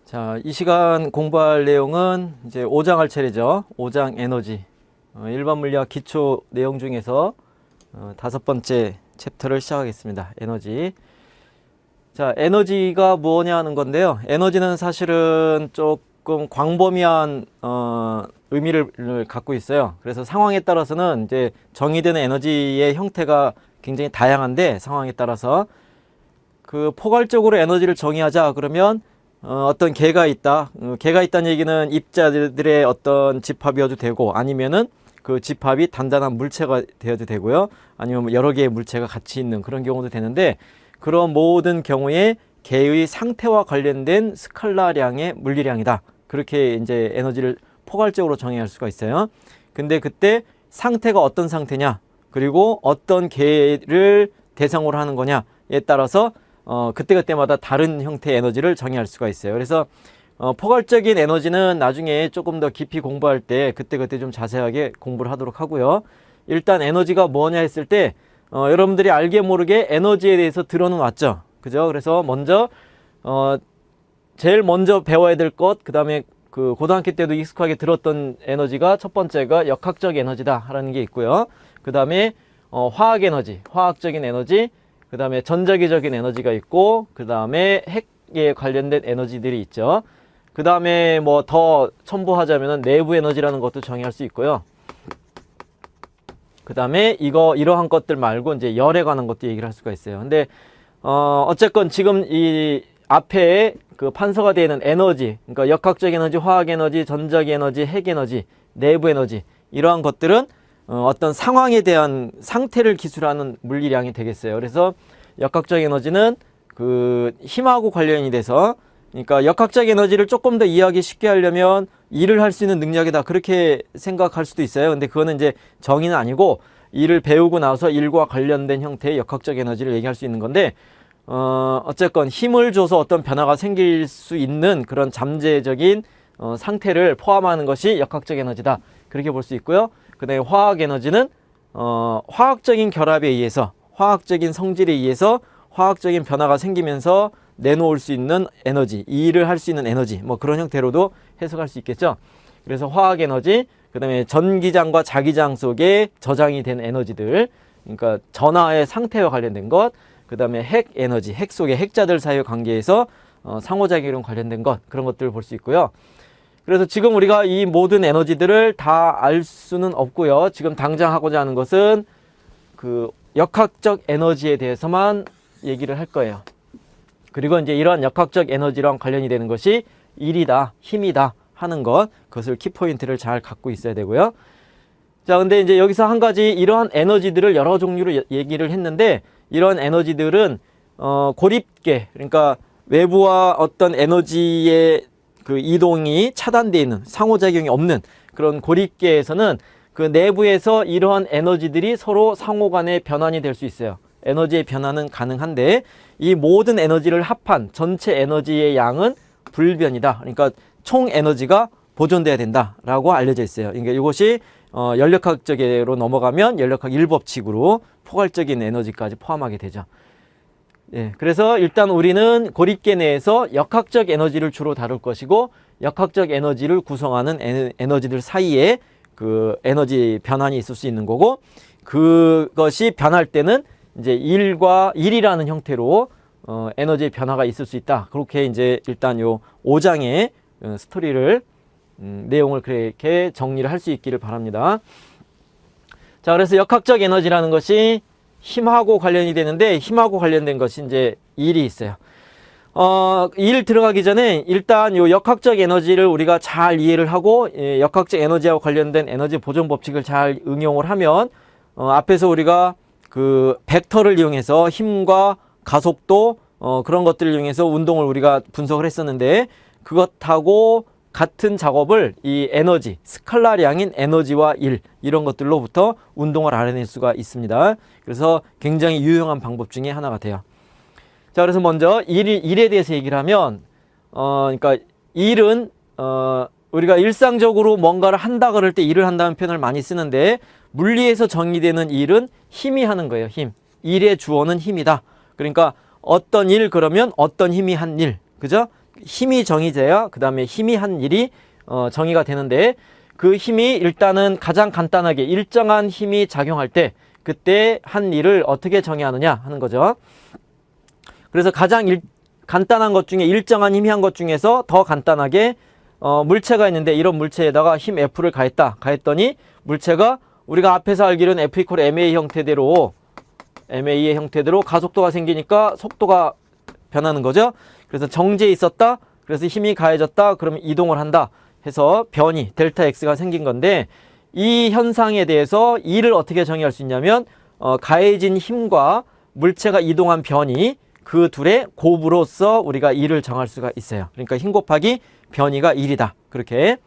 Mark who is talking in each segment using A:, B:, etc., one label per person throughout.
A: 자, 이 시간 공부할 내용은 이제 5장 할 차례죠. 5장 에너지. 일반 물리학 기초 내용 중에서 5번째 챕터를 시작하겠습니다. 에너지. 자, 에너지가 뭐냐 하는 건데요. 에너지는 사실은 조금 광범위한 의미를 갖고 있어요. 그래서 상황에 따라서는 이제 정의되는 에너지의 형태가 굉장히 다양한데, 상황에 따라서 그 포괄적으로 에너지를 정의하자 그러면 어떤 개가 있다. 개가 있다는 얘기는 입자들의 어떤 집합이어도 되고, 아니면은 그 집합이 단단한 물체가 되어도 되고요. 아니면 여러 개의 물체가 같이 있는 그런 경우도 되는데, 그런 모든 경우에 개의 상태와 관련된 스칼라량의 물리량이다. 그렇게 이제 에너지를 포괄적으로 정의할 수가 있어요. 근데 그때 상태가 어떤 상태냐, 그리고 어떤 개를 대상으로 하는 거냐에 따라서 그때그때마다 다른 형태의 에너지를 정의할 수가 있어요. 그래서 포괄적인 에너지는 나중에 조금 더 깊이 공부할 때 그때그때 좀 자세하게 공부를 하도록 하고요. 일단 에너지가 뭐냐 했을 때 여러분들이 알게 모르게 에너지에 대해서 들어는 왔죠. 그죠? 그래서 먼저 제일 먼저 배워야 될 것, 그 다음에 그 고등학교 때도 익숙하게 들었던 에너지가 첫 번째가 역학적 에너지다 라는 게 있고요. 그 다음에 화학 에너지, 화학적인 에너지, 그 다음에 전자기적인 에너지가 있고, 그 다음에 핵에 관련된 에너지들이 있죠. 그 다음에 뭐 더 첨부하자면 내부 에너지라는 것도 정의할 수 있고요. 그 다음에 이러한 것들 말고 이제 열에 관한 것도 얘기를 할 수가 있어요. 근데 어쨌건 지금 이 앞에 그 판서가 되어 있는 에너지, 그러니까 역학적 에너지, 화학 에너지, 전자기 에너지, 핵 에너지, 내부 에너지, 이러한 것들은 어떤 상황에 대한 상태를 기술하는 물리량이 되겠어요. 그래서 역학적 에너지는 그 힘하고 관련이 돼서, 그러니까 역학적 에너지를 조금 더 이해하기 쉽게 하려면 일을 할 수 있는 능력이다, 그렇게 생각할 수도 있어요. 근데 그거는 이제 정의는 아니고, 일을 배우고 나서 일과 관련된 형태의 역학적 에너지를 얘기할 수 있는 건데, 어쨌건 힘을 줘서 어떤 변화가 생길 수 있는 그런 잠재적인 상태를 포함하는 것이 역학적 에너지다, 그렇게 볼 수 있고요. 그 다음에 화학 에너지는 화학적인 결합에 의해서, 화학적인 성질에 의해서 화학적인 변화가 생기면서 내놓을 수 있는 에너지, 이 일을 할 수 있는 에너지, 뭐 그런 형태로도 해석할 수 있겠죠. 그래서 화학 에너지, 그 다음에 전기장과 자기장 속에 저장이 된 에너지들, 그러니까 전하의 상태와 관련된 것, 그 다음에 핵 에너지, 핵 속의 핵자들 사이의 관계에서 상호작용이랑 관련된 것, 그런 것들을 볼 수 있고요. 그래서 지금 우리가 이 모든 에너지들을 다 알 수는 없고요. 지금 당장 하고자 하는 것은 그 역학적 에너지에 대해서만 얘기를 할 거예요. 그리고 이제 이러한 역학적 에너지랑 관련이 되는 것이 일이다, 힘이다 하는 것, 그것을 키포인트를 잘 갖고 있어야 되고요. 자, 근데 이제 여기서 한 가지, 이러한 에너지들을 여러 종류로 얘기를 했는데, 이런 에너지들은 고립계, 그러니까 외부와 어떤 에너지의 그 이동이 차단되어 있는, 상호작용이 없는 그런 고립계에서는 그 내부에서 이러한 에너지들이 서로 상호간의 변환이 될 수 있어요. 에너지의 변화는 가능한데, 이 모든 에너지를 합한 전체 에너지의 양은 불변이다. 그러니까 총 에너지가 보존돼야 된다라고 알려져 있어요. 그러니까 이것이 연력학적으로 넘어가면 연력학 1법칙으로 포괄적인 에너지까지 포함하게 되죠. 예, 그래서 일단 우리는 고립계 내에서 역학적 에너지를 주로 다룰 것이고, 역학적 에너지를 구성하는 에너지들 사이에 그 에너지 변환이 있을 수 있는 거고, 그것이 변할 때는 이제 일이라는 형태로 에너지 변화가 있을 수 있다. 그렇게 이제 일단 요 5장의 스토리를 내용을 그렇게 정리를 할 수 있기를 바랍니다. 자, 그래서 역학적 에너지라는 것이 힘하고 관련이 되는데, 힘하고 관련된 것이 이제 일이 있어요. 일 들어가기 전에 일단 요 역학적 에너지를 우리가 잘 이해를 하고, 역학적 에너지와 관련된 에너지 보존 법칙을 잘 응용을 하면, 앞에서 우리가 그 벡터를 이용해서 힘과 가속도, 그런 것들을 이용해서 운동을 우리가 분석을 했었는데, 그것하고 같은 작업을 이 에너지, 스칼라량인 에너지와 일, 이런 것들로부터 운동을 알아낼 수가 있습니다. 그래서 굉장히 유용한 방법 중에 하나가 돼요. 자, 그래서 먼저 일에 대해서 얘기를 하면, 그러니까 일은, 우리가 일상적으로 뭔가를 한다 그럴 때 일을 한다는 표현을 많이 쓰는데, 물리에서 정의되는 일은 힘이 하는 거예요. 힘. 일의 주어는 힘이다. 그러니까 어떤 일 그러면 어떤 힘이 한 일, 그죠? 힘이 정의돼야 그 다음에 힘이 한 일이 정의가 되는데, 그 힘이 일단은 가장 간단하게 일정한 힘이 작용할 때 그때 한 일을 어떻게 정의하느냐 하는 거죠. 그래서 가장 간단한 것 중에, 일정한 힘이 한 것 중에서 더 간단하게 물체가 있는데, 이런 물체에다가 힘 F를 가했더니 물체가 우리가 앞에서 알기로는 F 이퀄 ma 형태대로 형태대로 가속도가 생기니까 속도가 변하는 거죠. 그래서 정지에 있었다, 그래서 힘이 가해졌다, 그러면 이동을 한다 해서 변이 델타 X가 생긴 건데, 이 현상에 대해서 E를 어떻게 정의할 수 있냐면 가해진 힘과 물체가 이동한 변이, 그 둘의 곱으로서 우리가 E를 정할 수가 있어요. 그러니까 힘 곱하기 변이가 1이다. 그렇게.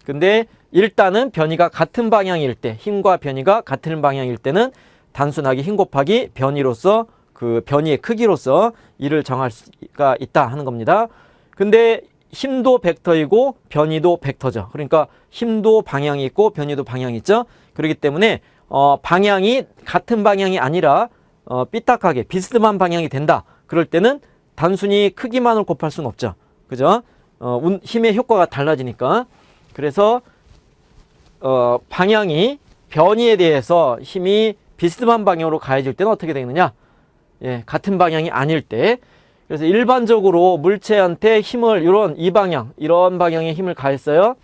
A: 근데 일단은 변이가 같은 방향일 때, 힘과 변이가 같은 방향일 때는 단순하게 힘 곱하기 변이로서, 그 변이의 크기로서 E를 정할 수가 있다 하는 겁니다. 근데 힘도 벡터이고 변이도 벡터죠. 그러니까 힘도 방향이 있고 변이도 방향이 있죠. 그렇기 때문에 방향이 같은 방향이 아니라 삐딱하게 비스듬한 방향이 된다. 그럴 때는 단순히 크기만을 곱할 수는 없죠. 그죠? 힘의 효과가 달라지니까. 그래서 방향이, 변이에 대해서 힘이 비스듬한 방향으로 가해질 때는 어떻게 되느냐? 예, 같은 방향이 아닐 때. 그래서 일반적으로 물체한테 힘을 이런 방향의 힘을 가했어요.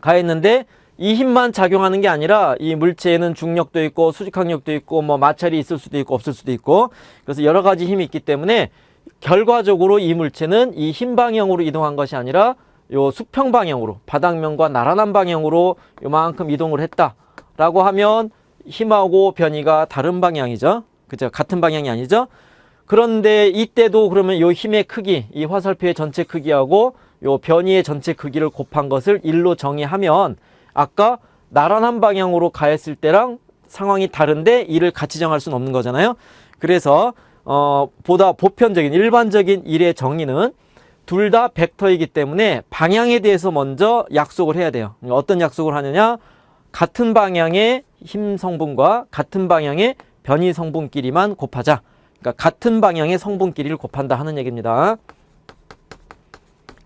A: 가했는데 이 힘만 작용하는 게 아니라 이 물체에는 중력도 있고 수직항력도 있고 뭐 마찰이 있을 수도 있고 없을 수도 있고, 그래서 여러 가지 힘이 있기 때문에 결과적으로 이 물체는 이 힘 방향으로 이동한 것이 아니라 요 수평 방향으로, 바닥면과 나란한 방향으로 요만큼 이동을 했다라고 하면 힘하고 변이가 다른 방향이죠. 그죠? 같은 방향이 아니죠. 그런데 이때도 그러면 요 힘의 크기, 이 화살표의 전체 크기하고 요 변이의 전체 크기를 곱한 것을 1로 정의하면, 아까 나란한 방향으로 가했을 때랑 상황이 다른데 이를 같이 정할 수는 없는 거잖아요. 그래서 보다 보편적인 일반적인 일의 정의는 둘 다 벡터이기 때문에 방향에 대해서 먼저 약속을 해야 돼요. 어떤 약속을 하느냐? 같은 방향의 힘 성분과 같은 방향의 변이 성분끼리만 곱하자. 그러니까 같은 방향의 성분끼리를 곱한다 하는 얘기입니다.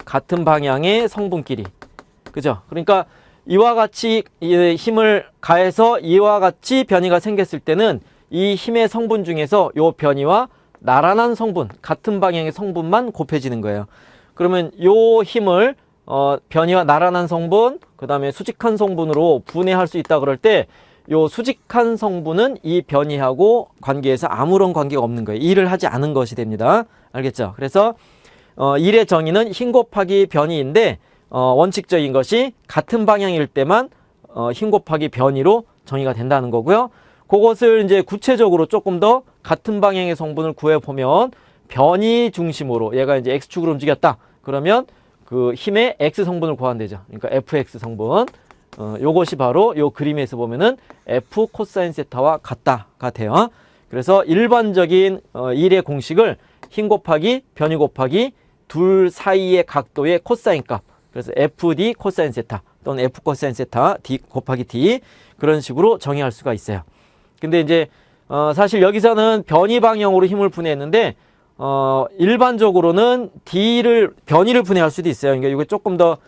A: 같은 방향의 성분끼리. 그죠? 그러니까 이와 같이 힘을 가해서 이와 같이 변이가 생겼을 때는 이 힘의 성분 중에서 요 변이와 나란한 성분, 같은 방향의 성분만 곱해지는 거예요. 그러면 요 힘을 변이와 나란한 성분, 그 다음에 수직한 성분으로 분해할 수 있다 그럴 때, 요 수직한 성분은 이 변이하고 관계에서 아무런 관계가 없는 거예요. 일을 하지 않은 것이 됩니다. 알겠죠? 그래서 일의 정의는 힘 곱하기 변이인데, 원칙적인 것이 같은 방향일 때만 힘 곱하기 변이로 정의가 된다는 거고요. 그것을 이제 구체적으로 조금 더 같은 방향의 성분을 구해보면, 변이 중심으로 얘가 이제 X축으로 움직였다. 그러면 그 힘의 X 성분을 구하면 되죠. 그러니까 FX 성분. 요것이 바로 요 그림에서 보면은 F 코사인 세타와 같다가 돼요. 그래서 일반적인 일의 공식을 힘 곱하기 변이 곱하기 둘 사이의 각도의 코사인 값. 그래서 FD 코사인 세타 또는 F 코사인 세타 D 곱하기 D, 그런 식으로 정의할 수가 있어요. 근데 이제 사실 여기서는 변이 방향으로 힘을 분해했는데, 일반적으로는 변이를 분해할 수도 있어요. 그러니까 이게 조금 더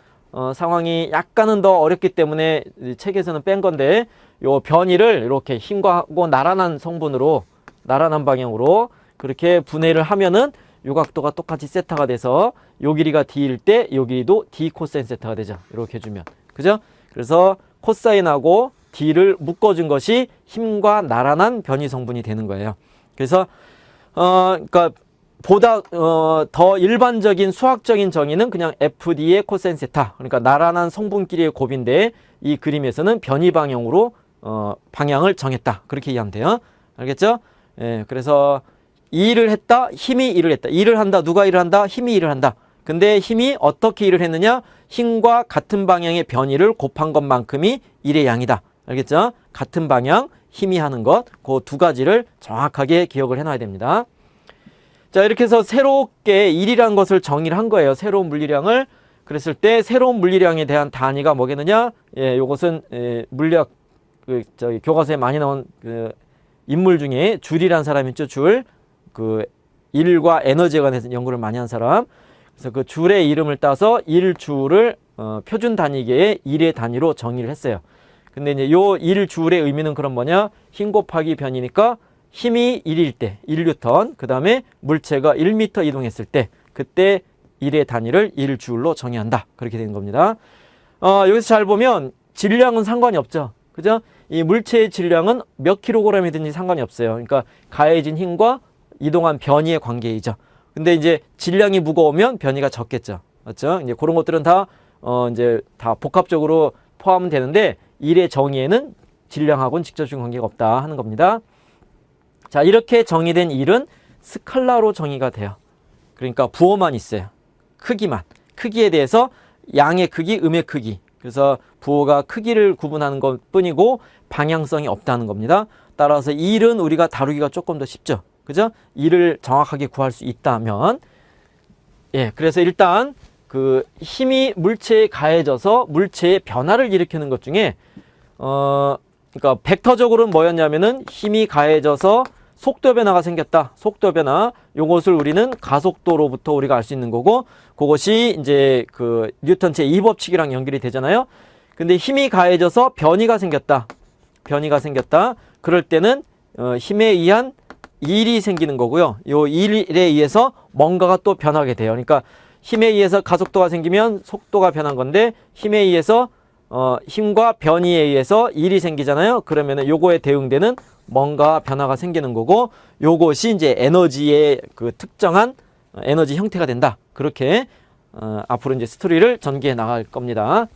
A: 상황이 약간은 더 어렵기 때문에 책에서는 뺀 건데, 요 변이를 이렇게 힘과하고 나란한 성분으로, 나란한 방향으로 그렇게 분해를 하면은 요 각도가 똑같이 세타가 돼서 요 길이가 D일 때 요 길이도 D 코사인 세타가 되죠. 이렇게 해주면. 그죠? 그래서 코사인하고 D를 묶어준 것이 힘과 나란한 변이 성분이 되는 거예요. 그래서 그러니까 보다 더 일반적인 수학적인 정의는 그냥 FD의 코사인 세타, 그러니까 나란한 성분끼리의 곱인데, 이 그림에서는 변이 방향으로 방향을 정했다. 그렇게 이해하면 돼요. 알겠죠? 예, 그래서 이 일을 했다, 힘이 일을 했다. 일을 한다, 누가 일을 한다? 힘이 일을 한다. 근데 힘이 어떻게 일을 했느냐? 힘과 같은 방향의 변이를 곱한 것만큼이 일의 양이다. 알겠죠? 같은 방향, 힘이 하는 것, 그 두 가지를 정확하게 기억을 해놔야 됩니다. 자, 이렇게 해서 새롭게 일이란 것을 정의를 한 거예요. 새로운 물리량을. 그랬을 때 새로운 물리량에 대한 단위가 뭐겠느냐? 예, 요것은 물리학 교과서에 많이 나온 인물 중에 줄이란 사람이 있죠. 줄. 일과 에너지에 관해서 연구를 많이 한 사람. 그래서 그 줄의 이름을 따서 1줄을 표준 단위계의 1의 단위로 정의를 했어요. 근데 이제 요 1줄의 의미는 그럼 뭐냐? 힘 곱하기 변이니까 힘이 1일 때 1뉴턴, 그 다음에 물체가 1m 이동했을 때 그때 1의 단위를 1줄로 정의한다. 그렇게 되는 겁니다. 여기서 잘 보면 질량은 상관이 없죠. 그죠? 이 물체의 질량은 몇 킬로그램이든지 상관이 없어요. 그러니까 가해진 힘과 이동한 변이의 관계이죠. 근데 이제 질량이 무거우면 변이가 적겠죠. 맞죠? 이제 그런 것들은 다, 이제 다 복합적으로 포함은 되는데, 1의 정의에는 질량하고는 직접적인 관계가 없다 하는 겁니다. 자, 이렇게 정의된 1은 스칼라로 정의가 돼요. 그러니까 부호만 있어요. 크기만. 크기에 대해서 양의 크기, 음의 크기. 그래서 부호가 크기를 구분하는 것 뿐이고 방향성이 없다는 겁니다. 따라서 1은 우리가 다루기가 조금 더 쉽죠. 그죠? 1을 정확하게 구할 수 있다면, 예, 그래서 일단 그 힘이 물체에 가해져서 물체의 변화를 일으키는 것 중에, 그러니까 벡터적으로는 뭐였냐면은 힘이 가해져서 속도 변화가 생겼다. 속도 변화. 요것을 우리는 가속도로부터 우리가 알 수 있는 거고, 그것이 이제 그 뉴턴 제2법칙이랑 연결이 되잖아요. 근데 힘이 가해져서 변이가 생겼다. 변이가 생겼다. 그럴 때는 힘에 의한 일이 생기는 거고요. 요 일에 의해서 뭔가가 또 변하게 돼요. 그러니까 힘에 의해서 가속도가 생기면 속도가 변한 건데, 힘에 의해서 힘과 변이에 의해서 일이 생기잖아요. 그러면은 요거에 대응되는 뭔가 변화가 생기는 거고, 요것이 이제 에너지의 그 특정한 에너지 형태가 된다. 그렇게 앞으로 이제 스토리를 전개해 나갈 겁니다.